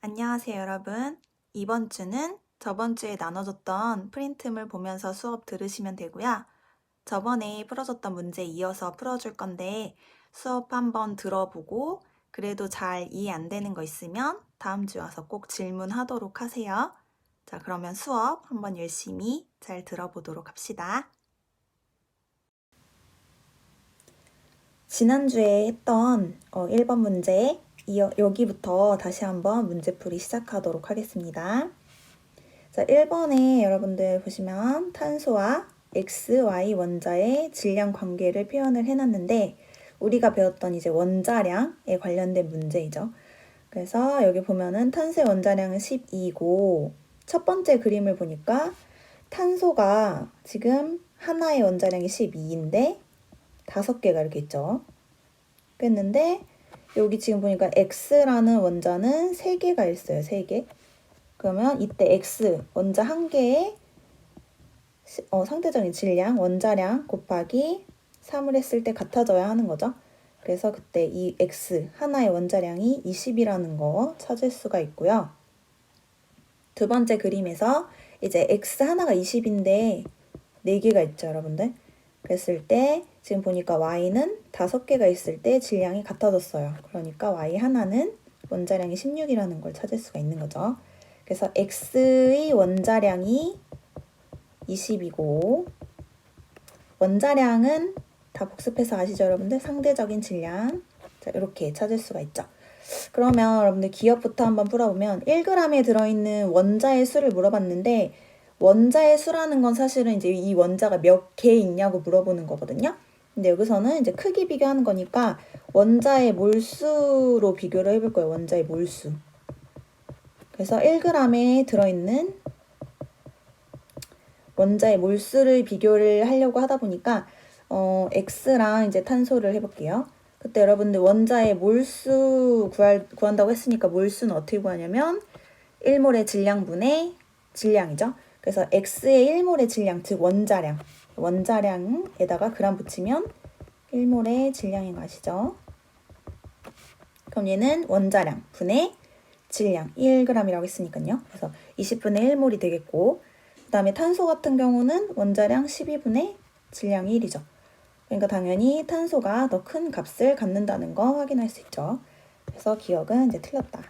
안녕하세요, 여러분. 이번 주는 저번 주에 나눠줬던 프린트물 보면서 수업 들으시면 되고요. 저번에 풀어줬던 문제 이어서 풀어줄 건데 수업 한번 들어보고 그래도 잘 이해 안 되는 거 있으면 다음 주 와서 꼭 질문하도록 하세요. 자, 그러면 수업 한번 열심히 잘 들어보도록 합시다. 지난주에 했던 1번 문제 여기부터 다시 한번 문제풀이 시작하도록 하겠습니다. 자, 1번에 여러분들 보시면 탄소와 X, Y 원자의 질량 관계를 표현을 해놨는데 우리가 배웠던 이제 원자량에 관련된 문제이죠. 그래서 여기 보면은 탄소의 원자량은 12고 첫 번째 그림을 보니까 탄소가 지금 하나의 원자량이 12인데 5개가 이렇게 있죠. 그랬는데 여기 지금 보니까 X라는 원자는 3개가 있어요. 3개. 그러면 이때 X, 원자 한 개의 상대적인 질량, 원자량 곱하기 3을 했을 때 같아져야 하는 거죠. 그래서 그때 이 X, 하나의 원자량이 20이라는 거 찾을 수가 있고요. 두 번째 그림에서 이제 X 하나가 20인데 4개가 있죠, 여러분들. 그랬을 때 지금 보니까 Y는 5개가 있을 때 질량이 같아졌어요. 그러니까 Y 하나는 원자량이 16이라는 걸 찾을 수가 있는 거죠. 그래서 X의 원자량이 20이고 원자량은 다 복습해서 아시죠, 여러분들? 상대적인 질량. 자, 이렇게 찾을 수가 있죠. 그러면 여러분들 기억부터 한번 풀어보면 1g에 들어있는 원자의 수를 물어봤는데 원자의 수라는 건 사실은 이제 이 원자가 몇 개 있냐고 물어보는 거거든요. 근데 여기서는 이제 크기 비교하는 거니까 원자의 몰수로 비교를 해볼 거예요. 원자의 몰수. 그래서 1g에 들어있는 원자의 몰수를 비교를 하려고 하다 보니까 X랑 이제 탄소를 해볼게요. 그때 여러분들 원자의 몰수 구한다고 했으니까 몰수는 어떻게 구하냐면 1몰의 질량분의 질량이죠. 그래서 X의 1몰의 질량, 즉 원자량에다가 그람 붙이면 1몰의 질량인 거 아시죠? 그럼 얘는 원자량 분의 질량 1g이라고 했으니까요. 그래서 20분의 1몰이 되겠고 그 다음에 탄소 같은 경우는 원자량 12분의 질량이 1이죠. 그러니까 당연히 탄소가 더 큰 값을 갖는다는 거 확인할 수 있죠. 그래서 기억은 이제 틀렸다.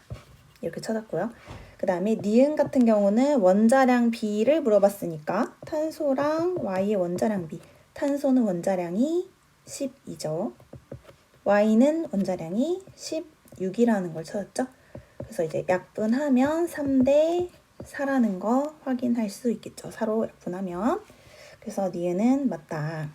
이렇게 찾았고요. 그 다음에 니은 같은 경우는 원자량 B를 물어봤으니까 탄소랑 Y의 원자량 B. 탄소는 원자량이 12죠. Y는 원자량이 16이라는 걸 찾았죠. 그래서 이제 약분하면 3대 4라는 거 확인할 수 있겠죠. 4로 약분하면. 그래서 니은은 맞다.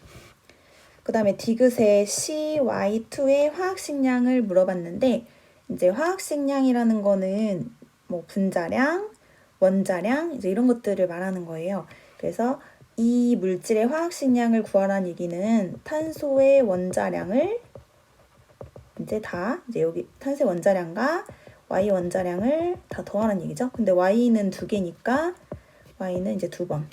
그 다음에 디귿의 CY2의 화학식량을 물어봤는데 이제 화학식량이라는 거는 뭐 분자량, 원자량 이제 이런 것들을 말하는 거예요. 그래서 이 물질의 화학식량을 구하라는 얘기는 탄소의 원자량을 이제 여기 탄소의 원자량과 Y 원자량을 다 더하라는 얘기죠. 근데 Y는 2개니까 Y는 이제 2번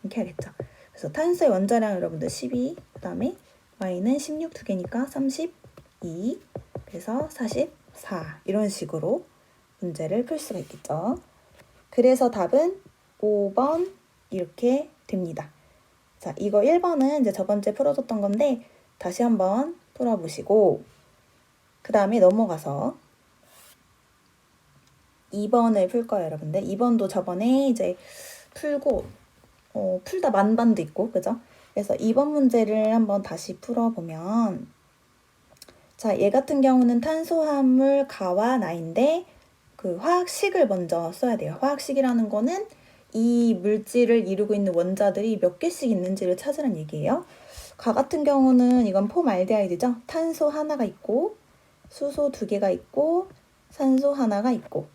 이렇게 하겠죠. 그래서 탄소의 원자량 여러분들 12, 그 다음에 Y는 16 2개니까 32, 그래서 44 이런 식으로 문제를 풀 수가 있겠죠. 그래서 답은 5번 이렇게 됩니다. 자, 이거 1번은 이제 저번주에 풀어줬던 건데 다시 한번 풀어보시고 그 다음에 넘어가서 2번을 풀 거예요, 여러분들. 2번도 저번에 이제 풀고 풀다 만반도 있고, 그죠? 그래서 2번 문제를 한번 다시 풀어보면 자, 얘 같은 경우는 탄소화합물 가와 나인데 그 화학식을 먼저 써야 돼요. 화학식이라는 거는 이 물질을 이루고 있는 원자들이 몇 개씩 있는지를 찾으란 얘기예요. 가 같은 경우는 이건 폼알데하이드죠. 탄소 하나가 있고 수소 2개가 있고 산소 하나가 있고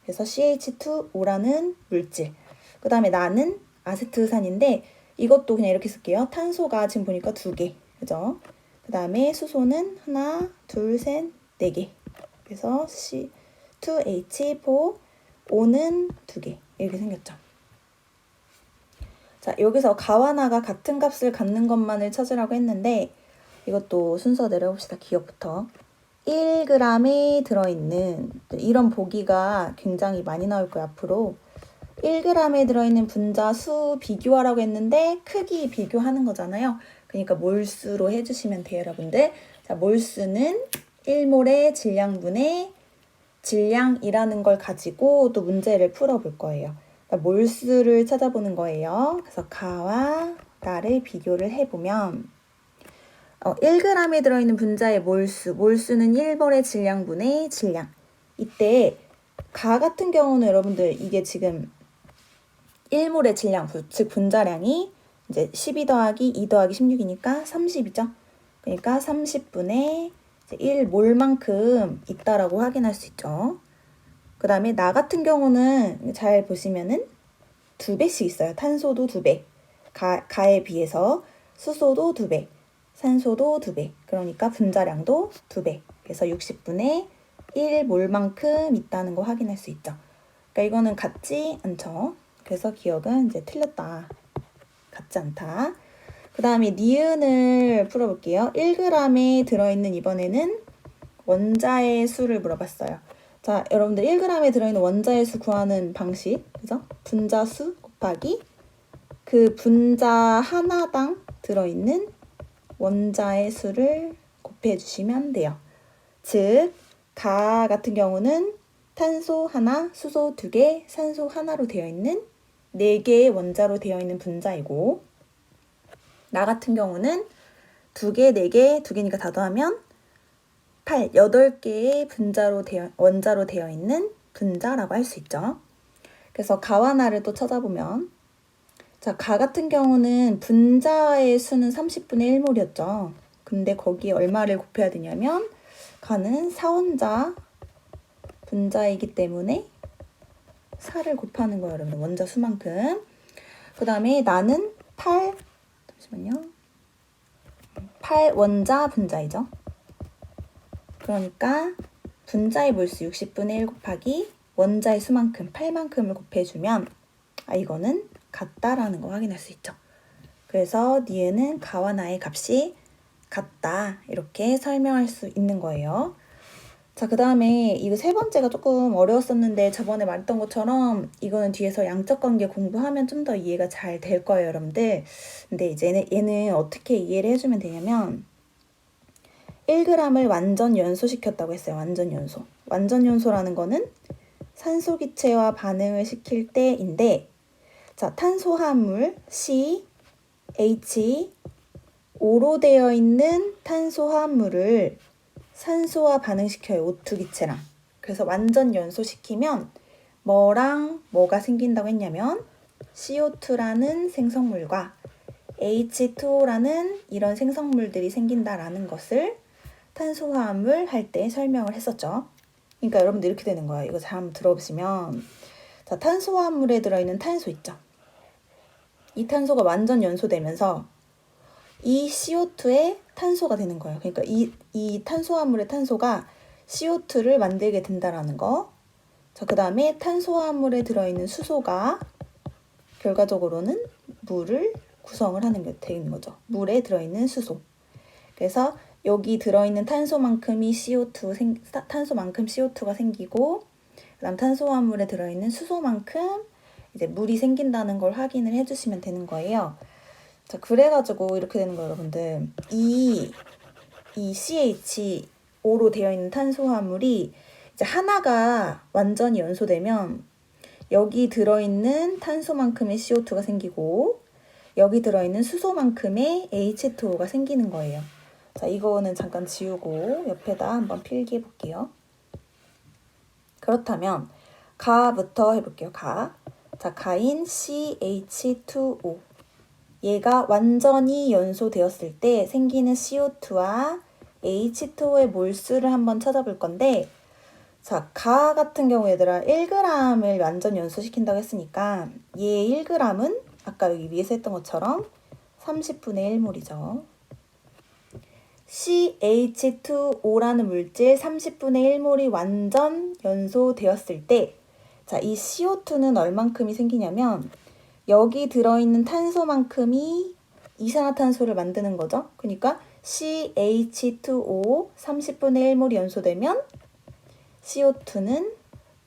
그래서 CH2O라는 물질. 그 다음에 나는 아세트산인데 이것도 그냥 이렇게 쓸게요. 탄소가 지금 보니까 2개. 그죠? 그 다음에 수소는 하나, 둘, 셋, 4개. 그래서 C2H4, O는 2개. 이렇게 생겼죠. 자, 여기서 가와 나가 같은 값을 갖는 것만을 찾으라고 했는데 이것도 순서 내려봅시다. 기억부터. 1g에 들어있는, 이런 보기가 굉장히 많이 나올 거예요, 앞으로. 1g에 들어있는 분자 수 비교하라고 했는데 크기 비교하는 거잖아요. 그러니까 몰수로 해주시면 돼요, 여러분들. 자, 몰수는 1몰의 질량분의 질량이라는 걸 가지고 또 문제를 풀어볼 거예요. 그러니까 몰수를 찾아보는 거예요. 그래서 가와 나를 비교를 해보면 1g에 들어있는 분자의 몰수는 1몰의 질량분의 질량. 이때 가 같은 경우는 여러분들 이게 지금 1몰의 질량, 즉 분자량이 이제 12 더하기 2 더하기 16이니까 30이죠. 그러니까 30분의 1몰만큼 있다라고 확인할 수 있죠. 그 다음에 나 같은 경우는 잘 보시면은 2배씩 있어요. 탄소도 2배, 가에 비해서 수소도 2배, 산소도 2배. 그러니까 분자량도 2배. 그래서 60분의 1몰만큼 있다는 거 확인할 수 있죠. 그러니까 이거는 같지 않죠. 그래서 기억은 이제 틀렸다. 같지 않다. 그 다음에 니은을 풀어볼게요. 1g에 들어있는 이번에는 원자의 수를 물어봤어요. 자, 여러분들 1g에 들어있는 원자의 수 구하는 방식, 그죠? 분자수 곱하기 그 분자 하나당 들어있는 원자의 수를 곱해주시면 돼요. 즉, 가 같은 경우는 탄소 하나, 수소 2개, 산소 하나로 되어 있는 4개의 원자로 되어 있는 분자이고, 나 같은 경우는 2개, 4개, 2개니까 다 더하면 8, 8개의 원자로 되어 있는 분자라고 할 수 있죠. 그래서 가와 나를 또 찾아보면, 자, 가 같은 경우는 분자의 수는 30분의 1몰이었죠. 근데 거기에 얼마를 곱해야 되냐면, 가는 4원자 분자이기 때문에 4를 곱하는 거예요, 여러분. 원자 수만큼. 그 다음에 나는 8원자 분자이죠. 그러니까 분자의 몰수 60분의 1 곱하기 원자의 수만큼 8만큼을 곱해주면 이거는 같다라는 거 확인할 수 있죠. 그래서 니은은 가와 나의 값이 같다 이렇게 설명할 수 있는 거예요. 자, 그 다음에 이거 세 번째가 조금 어려웠었는데 저번에 말했던 것처럼 이거는 뒤에서 양적 관계 공부하면 좀 더 이해가 잘 될 거예요, 여러분들. 근데 이제 얘는 어떻게 이해를 해주면 되냐면 1g을 완전 연소시켰다고 했어요. 완전 연소. 완전 연소라는 거는 산소 기체와 반응을 시킬 때인데, 자, 탄소화합물 C, H, O로 되어 있는 탄소화합물을 산소와 반응시켜요. O2 기체랑. 그래서 완전 연소시키면 뭐랑 뭐가 생긴다고 했냐면 CO2라는 생성물과 H2O라는 이런 생성물들이 생긴다라는 것을 탄소화합물 할 때 설명을 했었죠. 그러니까 여러분들 이렇게 되는 거예요. 이거 잘 한번 들어보시면, 자, 탄소화합물에 들어있는 탄소 있죠. 이 탄소가 완전 연소되면서 이 CO2의 탄소가 되는 거예요. 그러니까 이 탄소화합물의 탄소가 CO2를 만들게 된다라는 거. 자, 그 다음에 탄소화합물에 들어있는 수소가 결과적으로는 물을 구성을 하는 게 되는 거죠. 물에 들어있는 수소. 그래서 여기 들어있는 탄소만큼 CO2가 생기고, 그다음 탄소화물에 들어있는 수소만큼 이제 물이 생긴다는 걸 확인을 해주시면 되는 거예요. 자, 그래가지고 이렇게 되는 거예요, 여러분들. 이 CH5로 되어 있는 탄소화물이 이제 하나가 완전히 연소되면 여기 들어있는 탄소만큼의 CO2가 생기고 여기 들어있는 수소만큼의 H2O가 생기는 거예요. 자, 이거는 잠깐 지우고 옆에다 한번 필기해 볼게요. 그렇다면 가부터 해볼게요. 자, 가인 CH2O. 얘가 완전히 연소되었을 때 생기는 CO2와 H2O의 몰수를 한번 찾아볼 건데, 자, 가 같은 경우 얘들아 1g을 완전 연소시킨다고 했으니까 얘 1g은 아까 여기 위에서 했던 것처럼 30분의 1몰이죠. CH2O라는 물질 30분의 1몰이 완전 연소되었을 때, 자, 이 CO2는 얼만큼이 생기냐면 여기 들어있는 탄소만큼이 이산화탄소를 만드는 거죠. 그러니까 CH2O 30분의 1몰이 연소되면 CO2는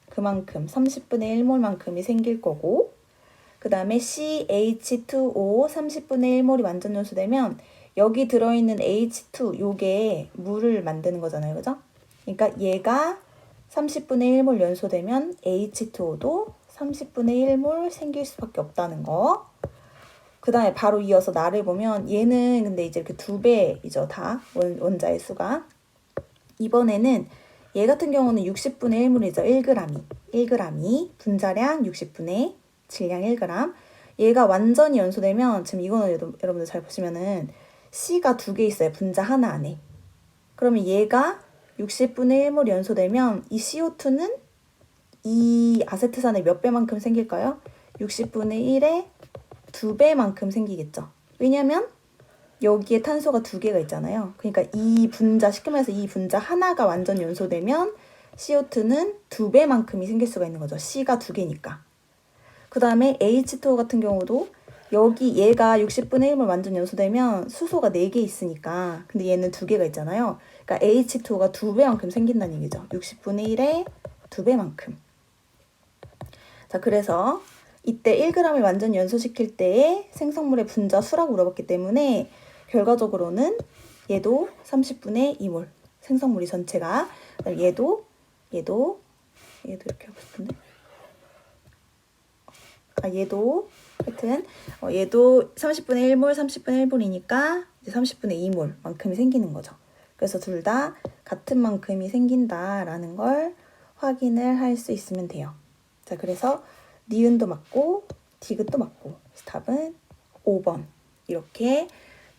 그만큼 30분의 1몰만큼이 생길 거고, 그 다음에 CH2O 30분의 1몰이 완전 연소되면 여기 들어있는 H2, 요게 물을 만드는 거잖아요. 그죠? 그러니까 얘가 30분의 1몰 연소되면 H2O도 30분의 1몰 생길 수밖에 없다는 거. 그 다음에 바로 이어서 나를 보면 얘는 근데 이제 이렇게 2배이죠. 다 원자의 수가. 이번에는 얘 같은 경우는 60분의 1몰이죠. 1g이. 1g이 분자량 60분의 질량 1g. 얘가 완전히 연소되면 지금 이거는 여러분들 잘 보시면은 C가 2개 있어요. 분자 하나 안에. 그러면 얘가 60분의 1몰 연소되면 이 CO2는 이 아세트산의 몇 배만큼 생길까요? 60분의 1의 2배만큼 생기겠죠. 왜냐면 여기에 탄소가 2개가 있잖아요. 그러니까 이 분자, 쉽게 말해서 이 분자 하나가 완전 연소되면 CO2는 2배만큼이 생길 수가 있는 거죠. C가 2개니까. 그 다음에 H2O 같은 경우도 여기 얘가 60분의 1몰 완전 연소되면 수소가 4개 있으니까, 근데 얘는 2개가 있잖아요. 그러니까 H2O가 2배만큼 생긴다는 얘기죠. 60분의 1의 2배만큼. 자, 그래서 이때 1g을 완전 연소시킬 때의 생성물의 분자 수라고 물어봤기 때문에 결과적으로는 얘도 30분의 2몰 생성물이 전체가, 그다음에 얘도 이렇게 하고 싶은데, 얘도 하여튼 얘도 30분의 1몰, 30분의 1몰이니까 이제 30분의 2몰만큼이 생기는 거죠. 그래서 둘 다 같은 만큼이 생긴다라는 걸 확인을 할 수 있으면 돼요. 자, 그래서 니은도 맞고 디귿도 맞고 답은 5번 이렇게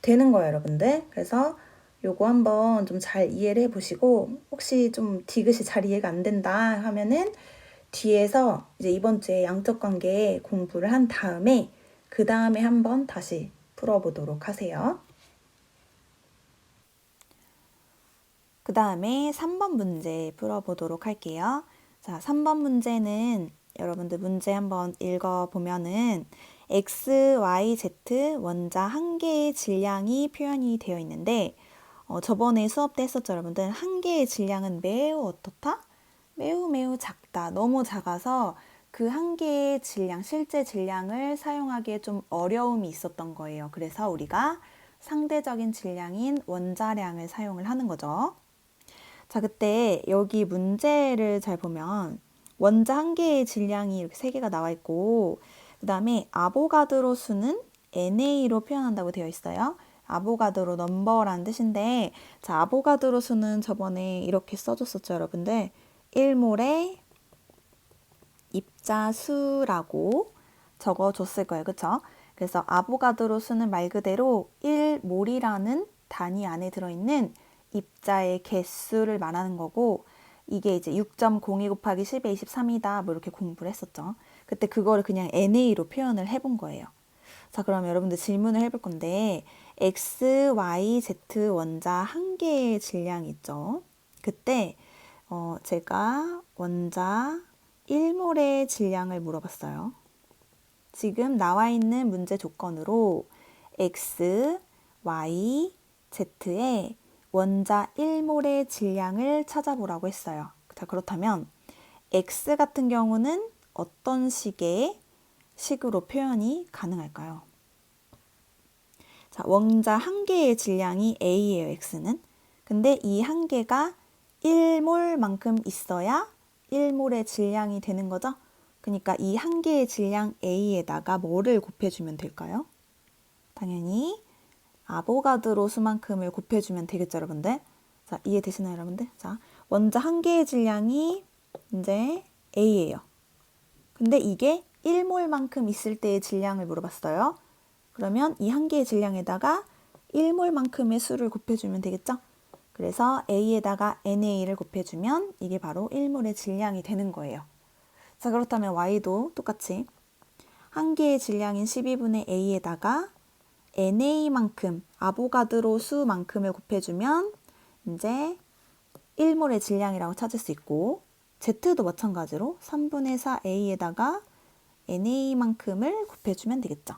되는 거예요, 여러분들. 그래서 요거 한번 좀 잘 이해를 해보시고, 혹시 좀 디귿이 잘 이해가 안 된다 하면은 뒤에서 이제 이번 주에 양적 관계 공부를 한 다음에 그 다음에 한번 다시 풀어보도록 하세요. 그 다음에 3번 문제 풀어보도록 할게요. 자, 3번 문제는 여러분들 문제 한번 읽어보면은 X, Y, Z 원자 한 개의 질량이 표현이 되어 있는데, 저번에 수업 때 했었죠, 여러분들. 한 개의 질량은 매우 어떻다? 매우 작다. 너무 작아서 그 한 개의 질량, 실제 질량을 사용하기에 좀 어려움이 있었던 거예요. 그래서 우리가 상대적인 질량인 원자량을 사용을 하는 거죠. 자, 그때 여기 문제를 잘 보면 원자 한 개의 질량이 이렇게 3개가 나와 있고, 그 다음에 아보가드로 수는 NA로 표현한다고 되어 있어요. 아보가드로 넘버라는 뜻인데, 자, 아보가드로 수는 저번에 이렇게 써줬었죠, 여러분들. 1몰의 입자수라고 적어줬을 거예요. 그쵸? 그래서 아보가드로 수는 말 그대로 1몰이라는 단위 안에 들어있는 입자의 개수를 말하는 거고, 이게 이제 6.02 곱하기 10의 23이다 뭐 이렇게 공부를 했었죠. 그때 그거를 그냥 NA로 표현을 해본 거예요. 자, 그럼 여러분들 질문을 해볼 건데, X, Y, Z 원자 한 개의 질량이 있죠. 그때 제가 원자 1몰의 질량을 물어봤어요. 지금 나와 있는 문제 조건으로 X, Y, Z의 원자 1몰의 질량을 찾아보라고 했어요. 자, 그렇다면 X 같은 경우는 어떤 식으로 표현이 가능할까요? 자, 원자 한 개의 질량이 A예요, X는. 근데 이 한 개가 1몰만큼 있어야 1몰의 질량이 되는 거죠. 그러니까 이 한 개의 질량 A에다가 뭐를 곱해주면 될까요? 당연히 아보가드로 수만큼을 곱해주면 되겠죠, 여러분들. 자, 이해되시나요, 여러분들? 자, 원자 한 개의 질량이 이제 A예요. 근데 이게 1몰만큼 있을 때의 질량을 물어봤어요. 그러면 이 한 개의 질량에다가 1몰만큼의 수를 곱해주면 되겠죠? 그래서 A에다가 NA를 곱해주면 이게 바로 1몰의 질량이 되는 거예요. 자, 그렇다면 Y도 똑같이 한 개의 질량인 12분의 A에다가 NA만큼, 아보가드로 수만큼을 곱해주면 이제 1몰의 질량이라고 찾을 수 있고, Z도 마찬가지로 3분의 4A에다가 NA만큼을 곱해주면 되겠죠.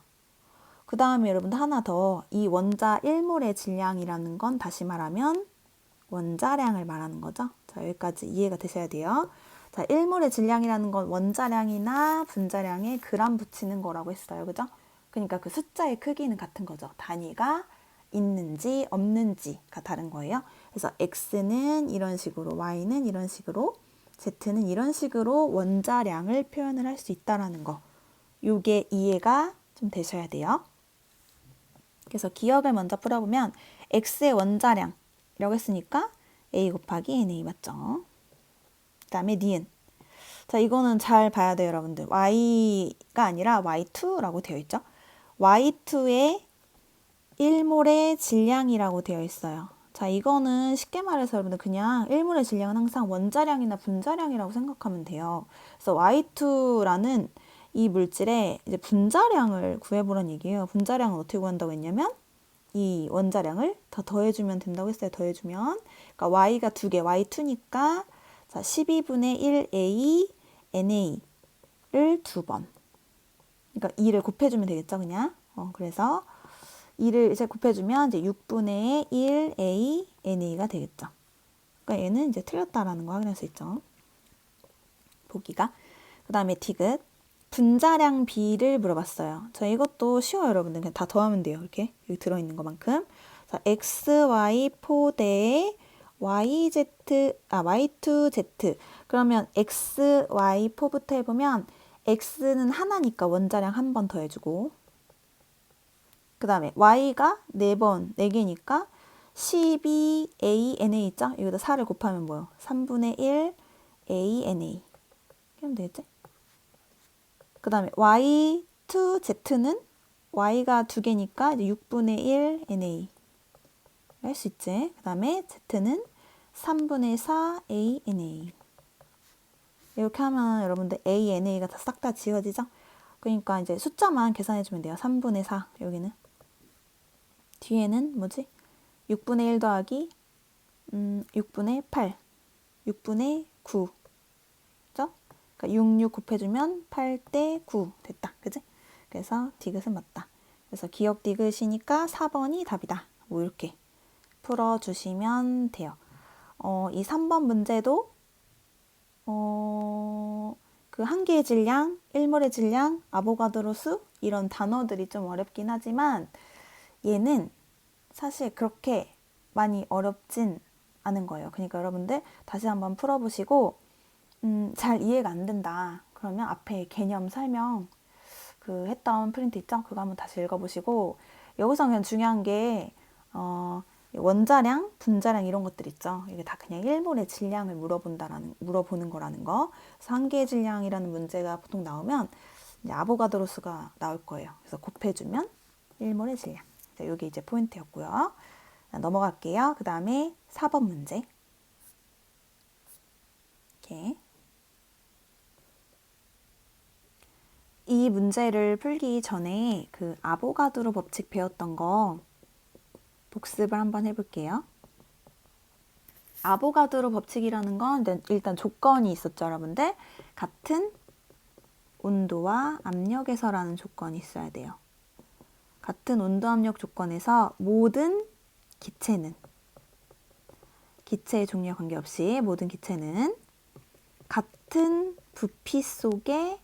그 다음에 여러분들 하나 더, 이 원자 1몰의 질량이라는 건 다시 말하면 원자량을 말하는 거죠. 자, 여기까지 이해가 되셔야 돼요. 자, 1몰의 질량이라는 건 원자량이나 분자량에 그람 붙이는 거라고 했어요. 그죠? 그러니까 그 숫자의 크기는 같은 거죠. 단위가 있는지 없는지가 다른 거예요. 그래서 X는 이런 식으로, Y는 이런 식으로, Z는 이런 식으로 원자량을 표현을 할 수 있다라는 거. 요게 이해가 좀 되셔야 돼요. 그래서 기억을 먼저 풀어보면 X의 원자량이라고 했으니까 A 곱하기 NA 맞죠? 그 다음에 니은. 자, 이거는 잘 봐야 돼요, 여러분들. Y가 아니라 Y2라고 되어 있죠. Y2의 1몰의 질량이라고 되어 있어요. 자, 이거는 쉽게 말해서 여러분들 그냥 1몰의 질량은 항상 원자량이나 분자량이라고 생각하면 돼요. 그래서 Y2라는 이 물질의 이제 분자량을 구해보라는 얘기예요. 분자량은 어떻게 구한다고 했냐면 이 원자량을 더 더해주면 된다고 했어요. 더해주면. 그러니까 Y가 2개, Y2니까 자, 12분의 1A, NA를 2번. 그러니까 2를 곱해주면 되겠죠, 그냥. 그래서 2를 이제 곱해주면 이제 6분의 1A, NA가 되겠죠. 그러니까 얘는 이제 틀렸다라는 거 확인할 수 있죠. 보기가. 그 다음에 디귿. 분자량 B를 물어봤어요. 자, 이것도 쉬워요, 여러분들. 그냥 다 더하면 돼요. 이렇게 여기 들어있는 것만큼. 자, XY4 대 Y2Z. 그러면 XY4부터 해보면 X는 하나니까 원자량 한 번 더해주고, 그 다음에 Y가 4번, 4개니까 12ANA 있죠? 여기다 4를 곱하면 뭐요? 3분의 1 ANA. 그럼 되겠지? 그 다음에 Y2Z는 Y가 2개니까 이제 6분의 1 NA. 할 수 있지? 그 다음에 Z는 3분의 4 ANA. 이렇게 하면 여러분들 ANA가 다 싹 다 지워지죠? 그러니까 이제 숫자만 계산해주면 돼요. 3분의 4 여기는. 뒤에는 뭐지? 6분의 1 더하기 6분의 8, 6분의 9. 그죠? 그러니까 6 곱해주면 8대 9 됐다. 그지? 그래서 디귿은 맞다. 그래서 기억 디귿이니까 4번이 답이다. 뭐 이렇게 풀어주시면 돼요. 이 3번 문제도 그 한 개의 질량, 1몰의 질량, 아보가드로 수 이런 단어들이 좀 어렵긴 하지만 얘는 사실 그렇게 많이 어렵진 않은 거예요. 그러니까 여러분들 다시 한번 풀어보시고 잘 이해가 안 된다. 그러면 앞에 개념 설명 그 했던 프린트 있죠? 그거 한번 다시 읽어보시고 여기서 그냥 중요한 게 원자량, 분자량 이런 것들 있죠. 이게 다 그냥 1몰의 질량을 물어보는 거라는 거. 그래서 한 개의 질량이라는 문제가 보통 나오면 이제 아보가드로 수가 나올 거예요. 그래서 곱해주면 1몰의 질량. 자, 이게 이제 포인트였고요. 넘어갈게요. 그 다음에 4번 문제. 이렇게. 이 문제를 풀기 전에 그 아보가드로 법칙 배웠던 거 복습을 한번 해볼게요. 아보가드로 법칙이라는 건 일단 조건이 있었죠, 여러분들. 같은 온도와 압력에서라는 조건이 있어야 돼요. 같은 온도 압력 조건에서 모든 기체는, 기체의 종류와 관계없이 모든 기체는 같은 부피 속에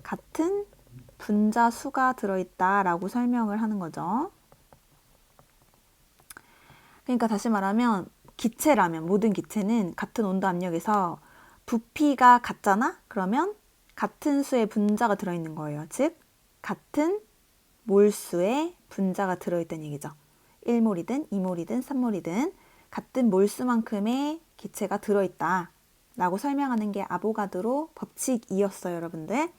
같은 분자 수가 들어있다라고 설명을 하는 거죠. 그러니까 다시 말하면 기체라면 모든 기체는 같은 온도 압력에서 부피가 같잖아? 그러면 같은 수의 분자가 들어있는 거예요. 즉 같은 몰수의 분자가 들어있다는 얘기죠. 1몰이든 2몰이든 3몰이든 같은 몰수만큼의 기체가 들어있다 라고 설명하는 게 아보가드로 법칙이었어요, 여러분들.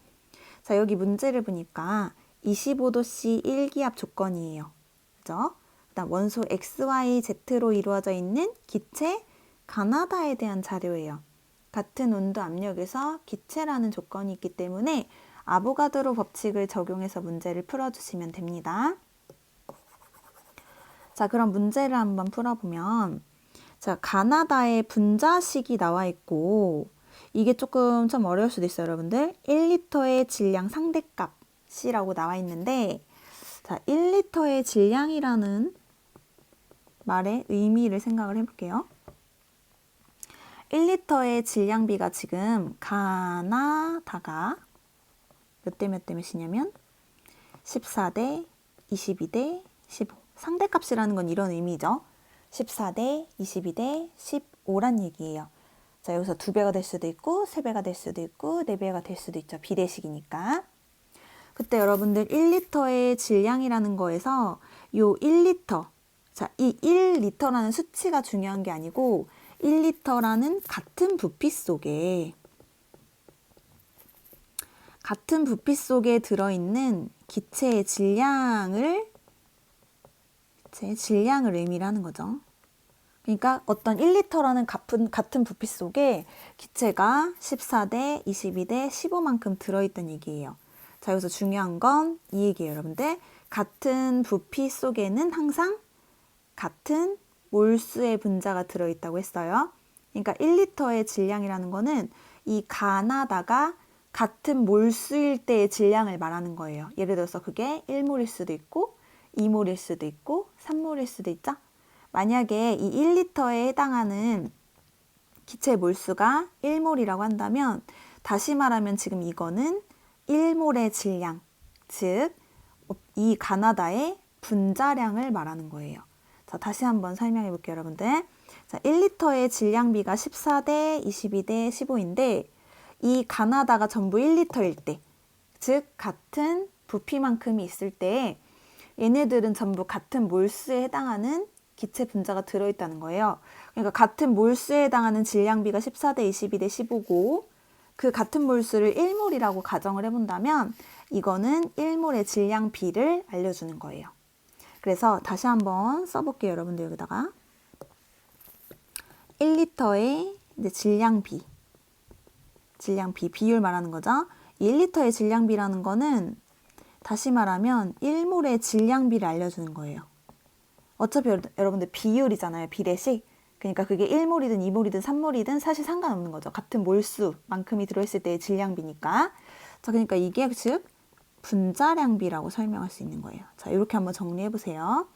자, 여기 문제를 보니까 25도씨 1기압 조건이에요. 그죠? 그다음 원소 XYZ로 이루어져 있는 기체 가나다에 대한 자료예요. 같은 온도 압력에서 기체라는 조건이 있기 때문에 아보가드로 법칙을 적용해서 문제를 풀어주시면 됩니다. 자, 그럼 문제를 한번 풀어보면 자, 가나다의 분자식이 나와 있고 이게 조금 좀 어려울 수도 있어요, 여러분들. 1리터의 질량 상대값이 C라고 나와 있는데, 자, 1리터의 질량이라는 말의 의미를 생각을 해볼게요. 1리터의 질량비가 지금 가나다가 몇 대 몇이냐면 14대 22대 15. 상대값이라는 건 이런 의미죠. 14대 22대 15란 얘기예요. 자, 여기서 2배가 될 수도 있고 3배가 될 수도 있고 4배가 될 수도 있죠. 비례식이니까. 그때 여러분들 1리터의 질량이라는 거에서 요 1리터, 자, 이 1리터라는 수치가 중요한 게 아니고 1리터라는 같은 부피 속에 들어있는 기체의 질량을 의미를 하는 거죠. 그러니까 어떤 1리터라는 같은 부피 속에 기체가 14대 22대 15만큼 들어있다는 얘기예요. 자, 여기서 중요한 건 이 얘기예요, 여러분들. 같은 부피 속에는 항상 같은 몰수의 분자가 들어있다고 했어요. 그러니까 1리터의 질량이라는 거는 이 가나다가 같은 몰수일 때의 질량을 말하는 거예요. 예를 들어서 그게 1몰일 수도 있고 2몰일 수도 있고 3몰일 수도 있죠. 만약에 이 1리터에 해당하는 기체 몰수가 1몰이라고 한다면 다시 말하면 지금 이거는 1몰의 질량, 즉 이 가나다의 분자량을 말하는 거예요. 자, 다시 한번 설명해 볼게요, 여러분들. 자, 1리터의 질량비가 14대 22대 15인데 이 가나다가 전부 1리터일 때, 즉 같은 부피만큼이 있을 때 얘네들은 전부 같은 몰수에 해당하는 기체 분자가 들어있다는 거예요. 그러니까 같은 몰수에 해당하는 질량비가 14대 22대 15고 그 같은 몰수를 1몰이라고 가정을 해본다면 이거는 1몰의 질량비를 알려주는 거예요. 그래서 다시 한번 써볼게요, 여러분들. 여기다가 1리터의 이제 질량비 비율 말하는 거죠. 1리터의 질량비라는 거는 다시 말하면 1몰의 질량비를 알려주는 거예요. 어차피 여러분들 비율이잖아요, 비례식. 그러니까 그게 1몰이든 2몰이든 3몰이든 사실 상관없는 거죠. 같은 몰수만큼이 들어있을 때의 질량비니까. 자, 그러니까 이게 즉 분자량비라고 설명할 수 있는 거예요. 자, 이렇게 한번 정리해 보세요.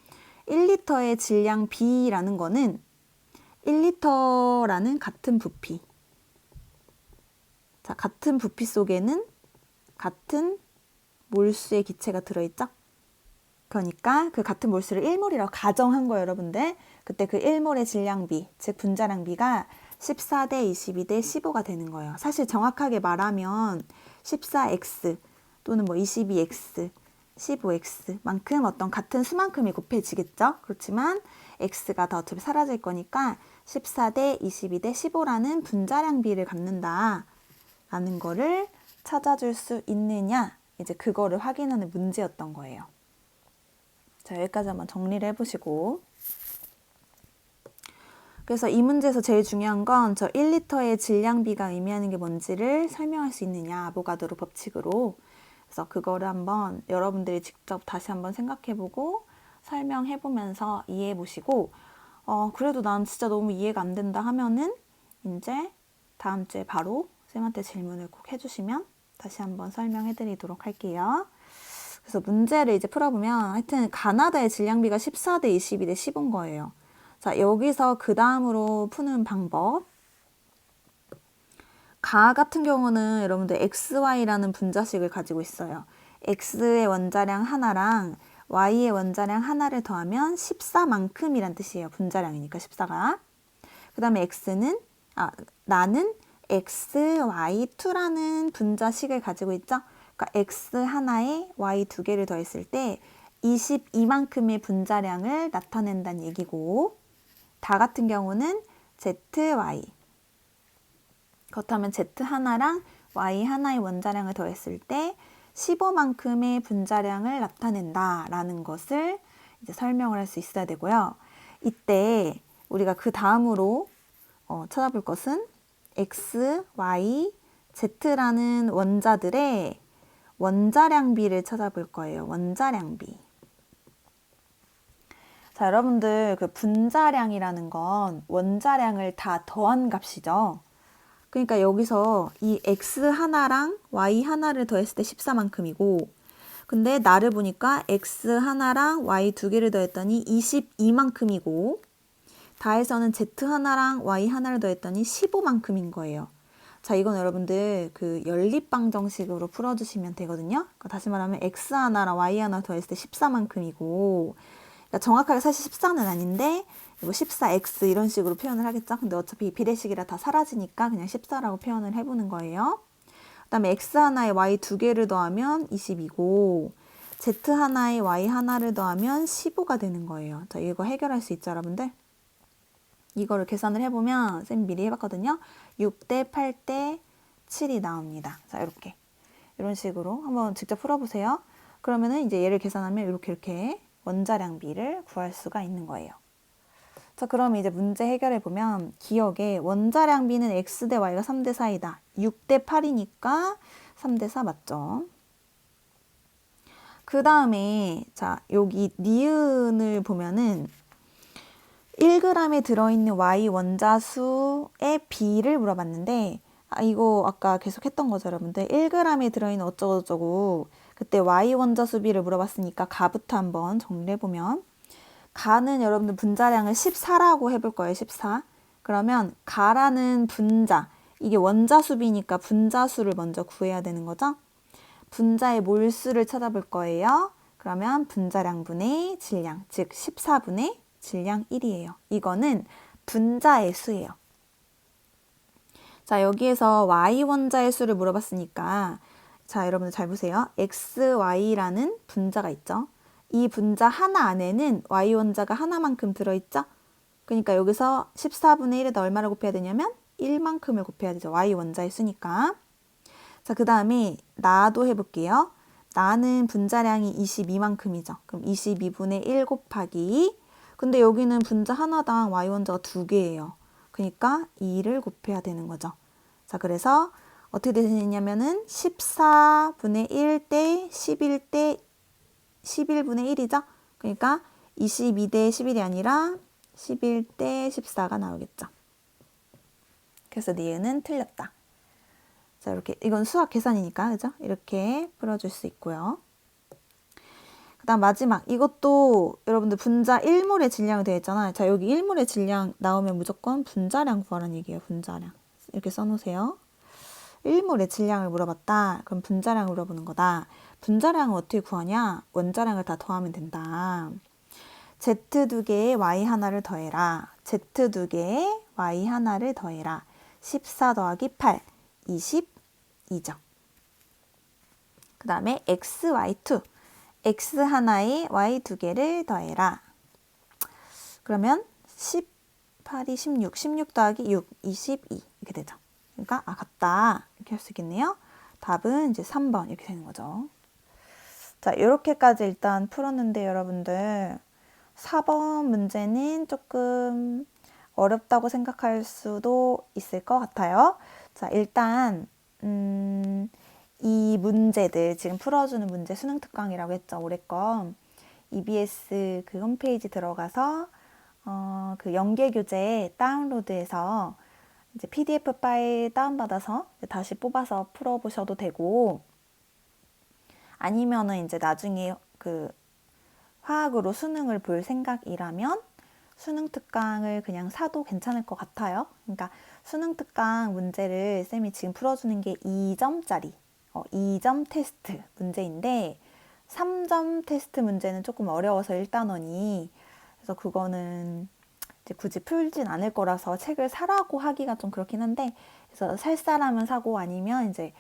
1리터의 질량비라는 거는 1리터라는 같은 부피. 자, 같은 부피 속에는 같은 몰수의 기체가 들어있죠? 그러니까 그 같은 몰수를 1몰이라고 가정한 거예요, 여러분들. 그때 그 1몰의 질량비, 즉 분자량비가 14대 22대 15가 되는 거예요. 사실 정확하게 말하면 14x 또는 뭐 22x, 15x만큼 어떤 같은 수만큼이 곱해지겠죠? 그렇지만 x가 더 어차피 사라질 거니까 14대 22대 15라는 분자량비를 갖는다 라는 거를 찾아줄 수 있느냐, 이제 그거를 확인하는 문제였던 거예요. 자, 여기까지 한번 정리를 해보시고. 그래서 이 문제에서 제일 중요한 건 저 1리터의 질량비가 의미하는 게 뭔지를 설명할 수 있느냐, 아보가드로 법칙으로. 그래서 그거를 한번 여러분들이 직접 다시 한번 생각해보고 설명해보면서 이해해보시고, 그래도 난 진짜 너무 이해가 안 된다 하면은 이제 다음 주에 바로 쌤한테 질문을 꼭 해주시면 다시 한번 설명해드리도록 할게요. 그래서 문제를 이제 풀어보면 하여튼 가나다의 질량비가 14대 22대 15인 거예요. 자, 여기서 그 다음으로 푸는 방법. 가 같은 경우는 여러분들 XY라는 분자식을 가지고 있어요. X의 원자량 하나랑 Y의 원자량 하나를 더하면 14만큼이란 뜻이에요. 분자량이니까 14가. 그 다음에 나는 XY2라는 분자식을 가지고 있죠. 그러니까 X 하나에 Y 2개를 더했을 때 22만큼의 분자량을 나타낸다는 얘기고, 다 같은 경우는 ZY. 그렇다면 Z 하나랑 Y 하나의 원자량을 더했을 때 15만큼의 분자량을 나타낸다라는 것을 이제 설명을 할 수 있어야 되고요. 이때 우리가 그 다음으로 찾아볼 것은 X, Y, Z라는 원자들의 원자량비를 찾아볼 거예요. 원자량비. 자, 여러분들 그 분자량이라는 건 원자량을 다 더한 값이죠. 그러니까 여기서 이 X 하나랑 Y 하나를 더했을 때 14만큼이고 근데 나를 보니까 x 하나랑 y 두 개를 더했더니 22만큼이고 다에서는 z 하나랑 y 하나를 더했더니 15만큼인 거예요. 자, 이건 여러분들 그 연립방정식으로 풀어주시면 되거든요. 그러니까 다시 말하면 x 하나랑 y 하나 더했을 때 14만큼이고 그러니까 정확하게 사실 14는 아닌데 이거 14x 이런 식으로 표현을 하겠죠. 근데 어차피 비례식이라 다 사라지니까 그냥 14라고 표현을 해보는 거예요. 그 다음에 x 하나에 y 두 개를 더하면 22고 z 하나에 y 하나를 더하면 15가 되는 거예요. 자, 이거 해결할 수 있죠, 여러분들? 이거를 계산을 해보면 쌤 미리 해봤거든요. 6대 8대 7이 나옵니다. 자, 이렇게 이런 식으로 한번 직접 풀어보세요. 그러면은 이제 얘를 계산하면 이렇게 원자량비를 구할 수가 있는 거예요. 자, 그럼 이제 문제 해결해 보면 기억에 원자량비는 x 대 y가 3대 4이다. 6대 8이니까 3대 4 맞죠? 그 다음에 자, 여기 니은을 보면은 1g에 들어있는 Y 원자수의 비를 물어봤는데 이거 아까 계속 했던 거죠, 여러분들. 1g에 들어있는 어쩌고저쩌고 그때 Y 원자수 비를 물어봤으니까 가부터 한번 정리를 해보면 가는 여러분들 분자량을 14라고 해볼 거예요, 14. 그러면 가라는 분자, 이게 원자수 비니까 분자수를 먼저 구해야 되는 거죠. 분자의 몰수를 찾아볼 거예요. 그러면 분자량분의 질량, 즉 14분의 질량 1이에요. 이거는 분자의 수예요. 자, 여기에서 Y 원자의 수를 물어봤으니까 자, 여러분들 잘 보세요. XY라는 분자가 있죠. 이 분자 하나 안에는 Y 원자가 하나만큼 들어있죠. 그러니까 여기서 14분의 1에다 얼마를 곱해야 되냐면 1만큼을 곱해야 되죠. Y 원자의 수니까. 자, 그 다음에 나도 해볼게요. 나는 분자량이 22만큼이죠. 그럼 22분의 1 곱하기 근데 여기는 분자 하나당 Y 원자가 두 개예요. 그러니까 2를 곱해야 되는 거죠. 자, 그래서 어떻게 되냐면은 14분의 1 대 11 대 11분의 1이죠. 그러니까 22 대 11이 아니라 11 대 14가 나오겠죠. 그래서 니은은 틀렸다. 자, 이렇게 이건 수학 계산이니까 그죠? 이렇게 풀어줄 수 있고요. 그다음 마지막 이것도 여러분들 분자 1몰의 질량이 되어 있잖아요. 자, 여기 1몰의 질량 나오면 무조건 분자량 구하라는 얘기예요. 분자량. 이렇게 써놓으세요. 1몰의 질량을 물어봤다. 그럼 분자량을 물어보는 거다. 분자량은 어떻게 구하냐? 원자량을 다 더하면 된다. Z 두 개에 Y 하나를 더해라. Z 두 개에 Y 하나를 더해라. 14 더하기 8, 22죠. 그 다음에 X, Y2. X 하나에 Y 두 개를 더해라. 그러면 18이 16, 16 더하기 6, 22 이렇게 되죠. 그러니까 같다 이렇게 할 수 있겠네요. 답은 이제 3번 이렇게 되는 거죠. 자, 이렇게까지 일단 풀었는데 여러분들 4번 문제는 조금 어렵다고 생각할 수도 있을 것 같아요. 자, 일단 이 문제들 지금 풀어주는 문제 수능 특강이라고 했죠. 올해 거 EBS 그 홈페이지 들어가서 그 연계 교재 다운로드해서 이제 PDF 파일 다운받아서 다시 뽑아서 풀어보셔도 되고 아니면은 이제 나중에 그 화학으로 수능을 볼 생각이라면 수능 특강을 그냥 사도 괜찮을 것 같아요. 그러니까 수능 특강 문제를 쌤이 지금 풀어주는 게 2점짜리 2점 테스트 문제인데 3점 테스트 문제는 조금 어려워서 1단원이 그래서 그거는 이제 굳이 풀진 않을 거라서 책을 사라고 하기가 좀 그렇긴 한데 그래서 살 사람은 사고 아니면 이제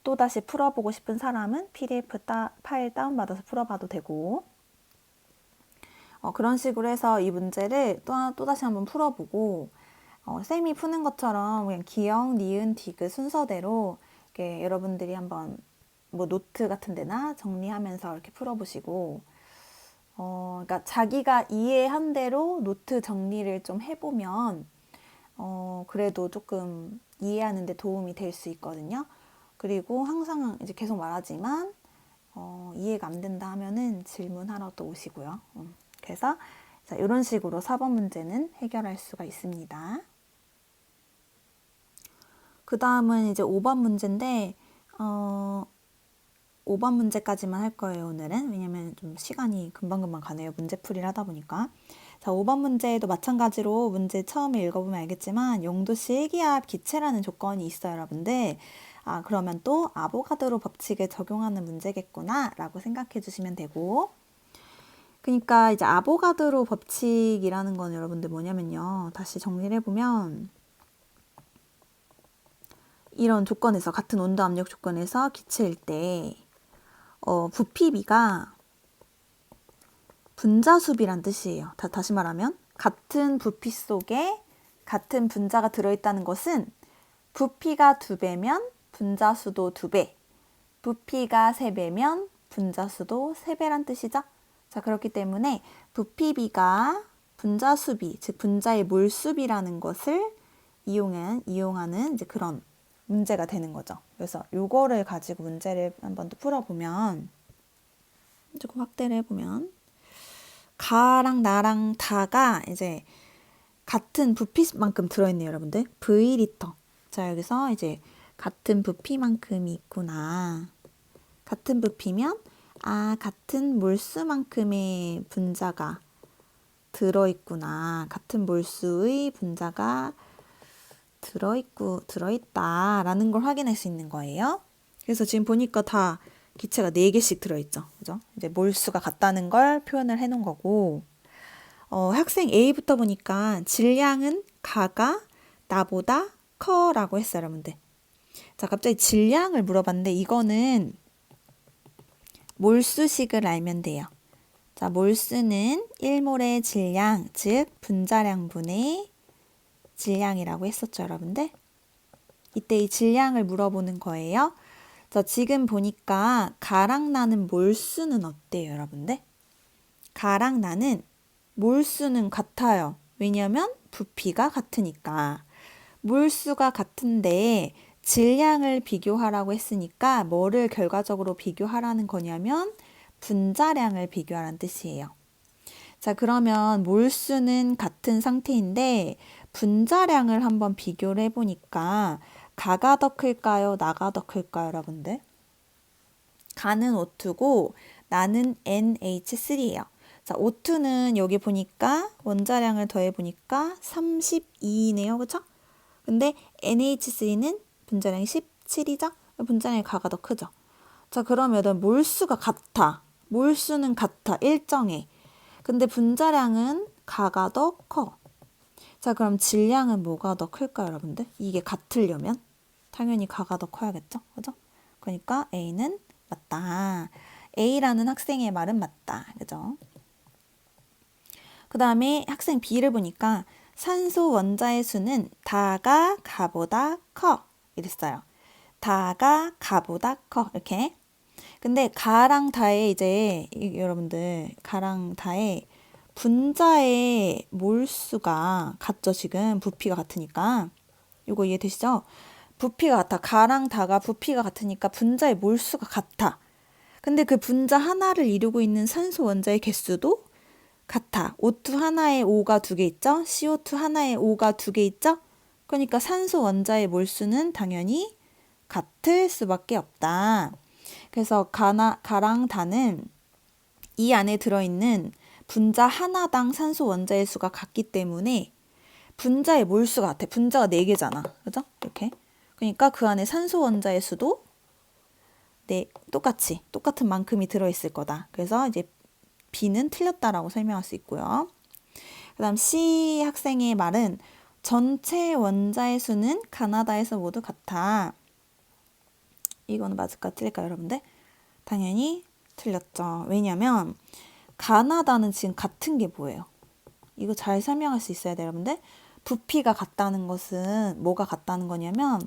또다시 풀어보고 싶은 사람은 PDF 파일 다운받아서 풀어봐도 되고 그런 식으로 해서 이 문제를 또다시 한번 풀어보고 쌤이 푸는 것처럼 그냥 기역, 니은, 디귿 순서대로 이렇게 여러분들이 한번 뭐 노트 같은 데나 정리하면서 이렇게 풀어보시고 그러니까 자기가 이해한 대로 노트 정리를 좀 해보면 그래도 조금 이해하는 데 도움이 될 수 있거든요. 그리고 항상 이제 계속 말하지만 이해가 안 된다 하면은 질문하러 또 오시고요. 그래서 자, 이런 식으로 4번 문제는 해결할 수가 있습니다. 그 다음은 이제 5번 문제인데 5번 문제까지만 할 거예요, 오늘은. 왜냐면 좀 시간이 금방금방 가네요. 문제풀이를 하다 보니까. 자, 5번 문제도 마찬가지로 문제 처음에 읽어보면 알겠지만 용도시 일기압 기체라는 조건이 있어요, 여러분들. 그러면 또 아보가드로 법칙을 적용하는 문제겠구나 라고 생각해 주시면 되고, 그러니까 이제 아보가드로 법칙이라는 건 여러분들 뭐냐면요. 다시 정리를 해보면 이런 조건에서 같은 온도 압력 조건에서 기체일 때 부피비가 분자수비란 뜻이에요. 다시 말하면 같은 부피 속에 같은 분자가 들어있다는 것은 부피가 2배면 분자수도 2배, 부피가 3배면 분자수도 3배란 뜻이죠. 자, 그렇기 때문에 부피비가 분자수비, 즉 분자의 몰수비라는 것을 이용하는 이제 그런 문제가 되는 거죠. 그래서 요거를 가지고 문제를 한번 또 풀어보면, 조금 확대를 해보면, 가랑 나랑 다가 이제 같은 부피만큼 들어있네요, 여러분들. V리터. 자, 여기서 이제 같은 부피만큼이 있구나. 같은 부피면 같은 몰수만큼의 분자가 들어있구나. 같은 몰수의 분자가 들어있다라는 걸 확인할 수 있는 거예요. 그래서 지금 보니까 다 기체가 4개씩 들어있죠. 그죠? 이제 몰수가 같다는 걸 표현을 해 놓은 거고, 학생 A부터 보니까 질량은 가가 나보다 커라고 했어요, 여러분들. 자, 갑자기 질량을 물어봤는데 이거는 몰수식을 알면 돼요. 자, 몰수는 1몰의 질량, 즉 분자량분의 질량이라고 했었죠, 여러분들. 이때 이 질량을 물어보는 거예요. 자, 지금 보니까 가랑 나는 몰수는 어때요, 여러분들? 가랑 나는 몰수는 같아요. 왜냐면 부피가 같으니까. 몰수가 같은데 질량을 비교하라고 했으니까 뭐를 결과적으로 비교하라는 거냐면 분자량을 비교하라는 뜻이에요. 자, 그러면 몰수는 같은 상태인데 분자량을 한번 비교를 해보니까 가가 더 클까요? 나가 더 클까요, 여러분들? 가는 O2고 나는 NH3예요. 자, O2는 여기 보니까 원자량을 더해보니까 32네요. 그쵸? 근데 NH3는 분자량이 17이죠? 분자량이 가가 더 크죠? 자, 그러면 몰수가 같아. 몰수는 같아. 일정해. 근데 분자량은 가가 더 커. 자, 그럼 질량은 뭐가 더 클까요, 여러분들? 이게 같으려면? 당연히 가가 더 커야겠죠? 그죠? 그러니까 A는 맞다. A라는 학생의 말은 맞다. 그죠? 그 다음에 학생 B를 보니까 산소 원자의 수는 다가 가보다 커. 이랬어요. 다가 가보다 커. 이렇게. 근데 가랑 다에 이제 여러분들 가랑 다에 분자의 몰수가 같죠, 지금. 부피가 같으니까. 이거 이해되시죠? 부피가 같아. 가랑 다가 부피가 같으니까 분자의 몰수가 같아. 근데 그 분자 하나를 이루고 있는 산소 원자의 개수도 같아. O2 하나에 O가 2개 있죠? CO2 하나에 O가 2개 있죠? 그러니까 산소 원자의 몰수는 당연히 같을 수밖에 없다. 그래서 가랑 다는 이 안에 들어있는 분자 하나당 산소 원자의 수가 같기 때문에 분자의 몰수가 같아. 분자가 4개잖아. 그죠? 이렇게. 그러니까 그 안에 산소 원자의 수도 똑같은 만큼이 들어있을 거다. 그래서 이제 B는 틀렸다라고 설명할 수 있고요. 그 다음 C 학생의 말은 전체 원자의 수는 가나다에서 모두 같아. 이거는 맞을까 틀릴까요, 여러분들? 당연히 틀렸죠. 왜냐면 가나다는 지금 같은 게 뭐예요? 이거 잘 설명할 수 있어야 돼요, 여러분들. 부피가 같다는 것은 뭐가 같다는 거냐면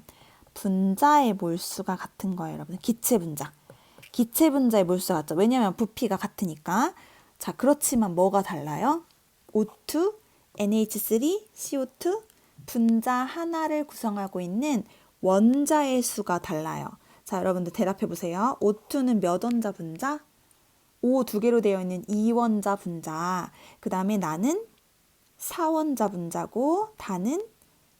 분자의 몰수가 같은 거예요, 여러분들. 기체 분자. 기체 분자의 몰수가 같죠. 왜냐면 부피가 같으니까. 자, 그렇지만 뭐가 달라요? O2, NH3, CO2 분자 하나를 구성하고 있는 원자의 수가 달라요. 자, 여러분들 대답해 보세요. O2는 몇 원자 분자? O 2개로 되어 있는 2원자 분자. 그 다음에 나는 4원자 분자고 다는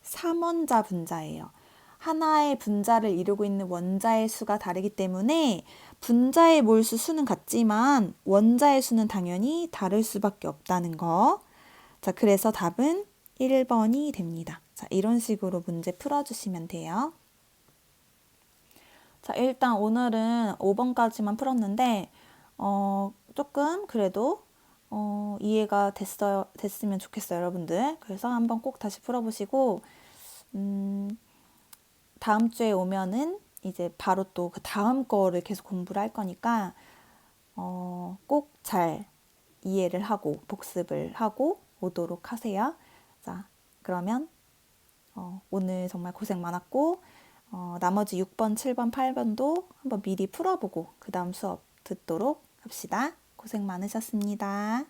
3원자 분자예요. 하나의 분자를 이루고 있는 원자의 수가 다르기 때문에 분자의 몰수 수는 같지만 원자의 수는 당연히 다를 수밖에 없다는 거. 자, 그래서 답은 1번이 됩니다. 자, 이런 식으로 문제 풀어주시면 돼요. 자, 일단 오늘은 5번까지만 풀었는데 조금 그래도 이해가 됐으면 좋겠어요, 여러분들. 그래서 한번 꼭 다시 풀어보시고 다음 주에 오면은 이제 바로 또 그 다음 거를 계속 공부를 할 거니까 꼭 잘 이해를 하고 복습을 하고 오도록 하세요. 자, 그러면 오늘 정말 고생 많았고 나머지 6번, 7번, 8번도 한번 미리 풀어보고 그 다음 수업 듣도록 합시다. 고생 많으셨습니다.